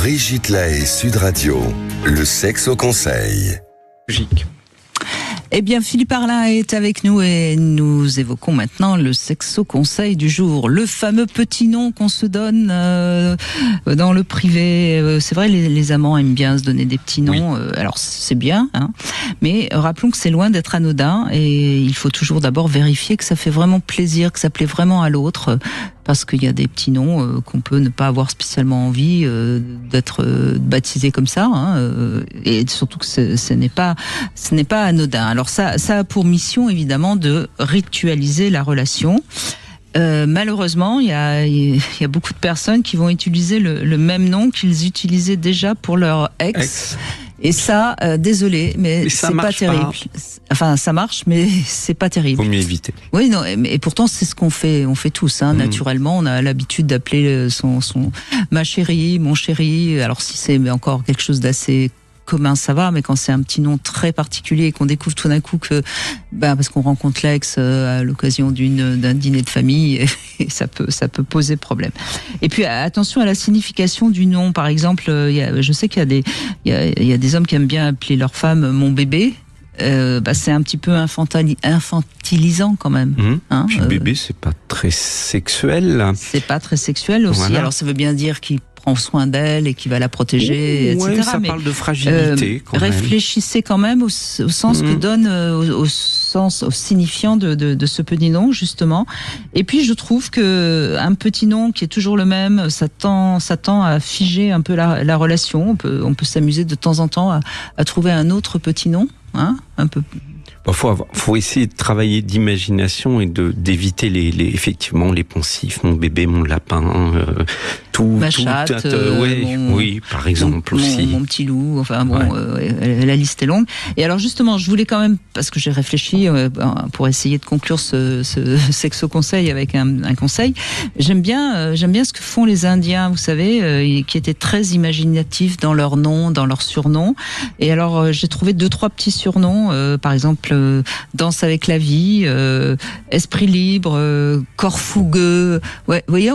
Brigitte Lahaie, Sud Radio, le sexe au conseil. Eh bien, Philippe Arlin est avec nous et nous évoquons maintenant le sexo conseil du jour. Le fameux petit nom qu'on se donne dans le privé. C'est vrai, les amants aiment bien se donner des petits noms. Oui. Alors, c'est bien, hein, mais rappelons que c'est loin d'être anodin et il faut toujours d'abord vérifier que ça fait vraiment plaisir, que ça plaît vraiment à l'autre. Parce qu'il y a des petits noms qu'on peut ne pas avoir spécialement envie d'être baptisé comme ça, hein, et surtout que ce n'est pas anodin. Alors ça a pour mission évidemment de ritualiser la relation. Malheureusement, il y a beaucoup de personnes qui vont utiliser le même nom qu'ils utilisaient déjà pour leur ex. Et ça, désolé, mais c'est pas terrible. Enfin, ça marche, mais c'est pas terrible. Faut mieux éviter. Oui, non, et pourtant c'est ce qu'on fait tous, hein. Naturellement, on a l'habitude d'appeler son ma chérie, mon chéri. Alors si c'est encore quelque chose d'assez commun, ça va, mais quand c'est un petit nom très particulier et qu'on découvre tout d'un coup que, parce qu'on rencontre l'ex à l'occasion d'un dîner de famille, et ça peut poser problème. Et puis attention à la signification du nom. Par exemple, je sais qu'il y a des hommes qui aiment bien appeler leur femme mon bébé. C'est un petit peu infantilisant quand même. Hein, puis bébé, c'est pas très sexuel. C'est pas très sexuel aussi. Voilà. Alors ça veut bien dire qu'il prend soin d'elle et qui va la protéger, etc. Ça parle de fragilité. Réfléchissez quand même au sens que donne, au signifiant de ce petit nom, justement. Et puis, je trouve que un petit nom qui est toujours le même, ça tend à figer un peu la relation. On peut s'amuser de temps en temps à trouver un autre petit nom, hein, un peu. Faut essayer de travailler d'imagination et d'éviter effectivement les poncifs, mon bébé, mon lapin, ma chatte, oui, par exemple aussi. Mon petit loup, enfin bon, la liste est longue. Et alors justement, je voulais quand même, parce que j'ai réfléchi pour essayer de conclure ce sexo conseil avec un conseil. J'aime bien ce que font les Indiens, vous savez, qui étaient très imaginatifs dans leurs noms, dans leurs surnoms. Et alors j'ai trouvé 2-3 petits surnoms, par exemple Danse avec la vie, Esprit libre, Corps fougueux. Ouais, vous voyez,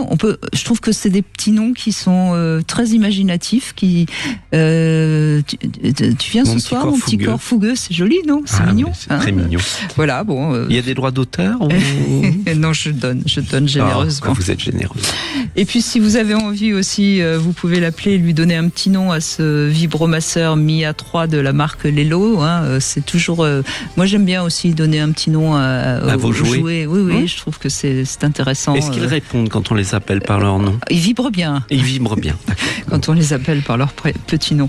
je trouve que c'est des petits noms qui sont très imaginatifs. Tu viens ce soir, mon petit corps fougueux, c'est joli, non? C'est mignon. C'est très mignon. Voilà, bon. Il y a des droits d'auteur Non, je donne généreusement. Vous êtes généreuse. Et puis, si vous avez envie aussi, vous pouvez l'appeler, lui donner un petit nom à ce vibromasseur Mia 3 de la marque Lelo. Hein, c'est toujours. Moi, j'aime bien aussi donner un petit nom à vos jouets. Oui, je trouve que c'est intéressant. Est-ce qu'ils répondent quand on les appelle par leur nom? Ils vibrent bien. Ils vibrent bien. Quand on les appelle par leur petit nom.